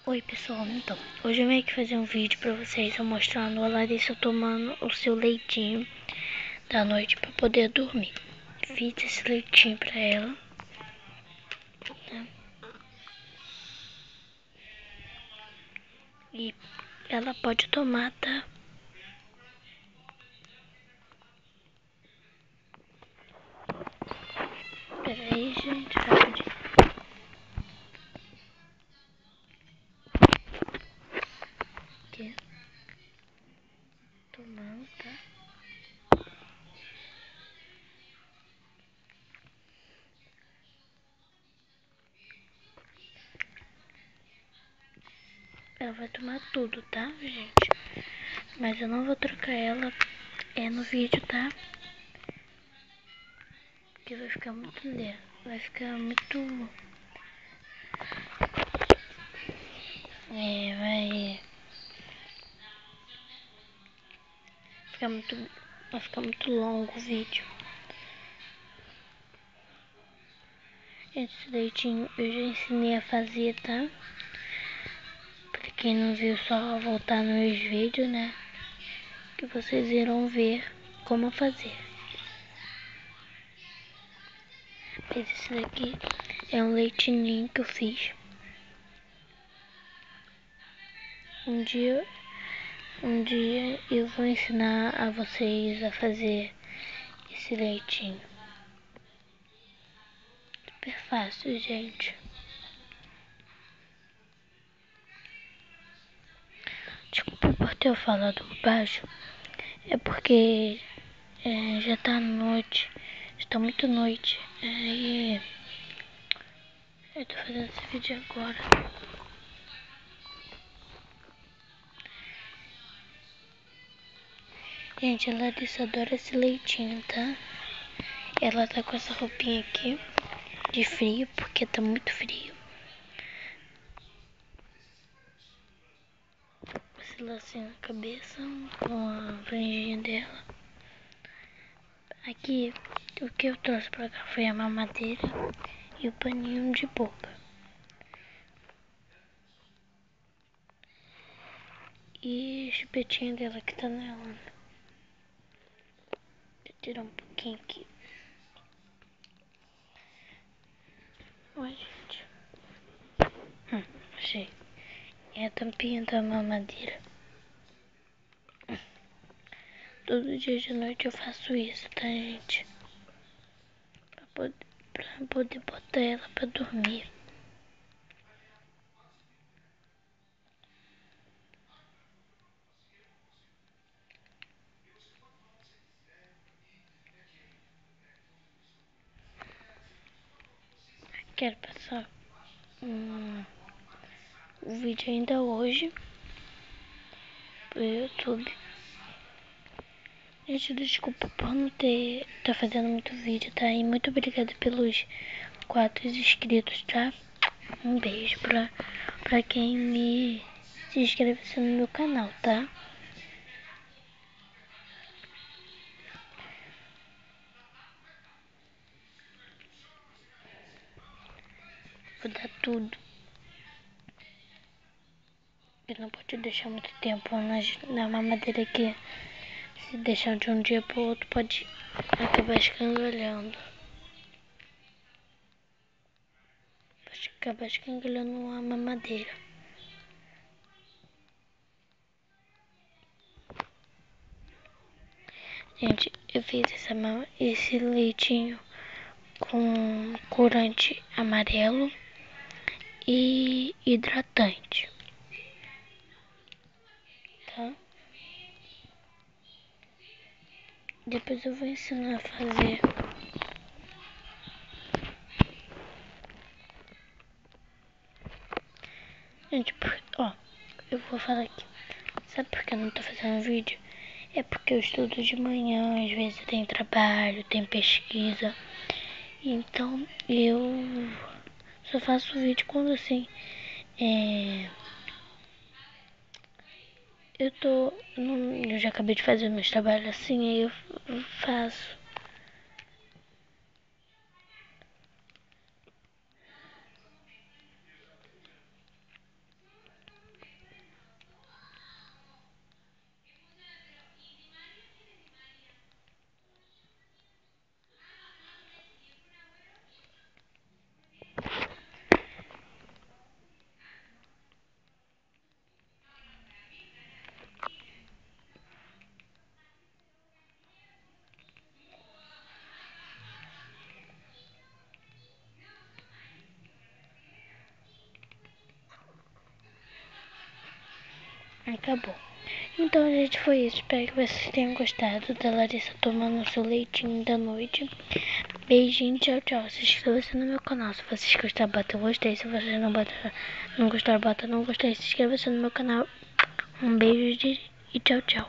Oi pessoal, então, hoje eu vim aqui fazer um vídeo pra vocês eu mostrando a Larissa tomando o seu leitinho da noite pra poder dormir. Fiz esse leitinho pra ela, né? E ela pode tomar, tá? Pera aí, gente, rapidinho. Aqui. Tomando, tá? Ela vai tomar tudo, tá, gente? Mas eu não vou trocar ela no vídeo, tá? Porque vai ficar muito lento. Vai ficar muito... vai ficar muito longo o vídeo. Esse leitinho eu já ensinei a fazer, tá? Pra quem não viu, só voltar nos vídeos, né? Que vocês irão ver como fazer. Esse daqui é um leitinho que eu fiz. Um dia eu vou ensinar a vocês a fazer esse leitinho. Super fácil, gente. Desculpa por ter falado baixo. É porque já tá noite. Está muito noite. E eu tô fazendo esse vídeo agora. Gente, a Larissa adora esse leitinho, tá? Ela tá com essa roupinha aqui de frio, porque tá muito frio. Esse lacinho na cabeça, com a franjinha dela. Aqui, o que eu trouxe pra cá foi a mamadeira e o paninho de boca. E o chupetinho dela que tá nela. Vou tirar um pouquinho aqui. Oi, gente. Achei. É a tampinha da mamadeira. Todo dia de noite eu faço isso, tá, gente? Pra poder botar ela pra dormir. Quero passar o vídeo ainda hoje pro YouTube. Gente, desculpa por não tá fazendo muito vídeo, tá? E muito obrigada pelos 4 inscritos, tá? Um beijo pra quem me se inscreveu no meu canal, tá? Vou dar tudo. Eu não pode deixar muito tempo na mamadeira aqui. Se deixar de um dia pro outro, pode acabar escangalhando. Pode acabar escangalhando a mamadeira. Gente, eu fiz esse leitinho com corante amarelo e hidratante, tá? Depois eu vou ensinar a fazer. Gente, ó, eu vou falar aqui. Sabe por que eu não tô fazendo vídeo? É porque eu estudo de manhã, às vezes tem trabalho, tem pesquisa. Então eu só faço vídeo quando assim eu já acabei de fazer meus trabalhos assim, aí eu faço. Acabou. Então, gente, foi isso. Espero que vocês tenham gostado da Larissa tomando seu leitinho da noite. Beijinho, tchau, tchau. Se inscreva-se no meu canal. Se vocês gostaram, bata gostei. Se vocês não gostaram, bata não gostei. Se inscreva-se no meu canal. Um beijo e tchau, tchau.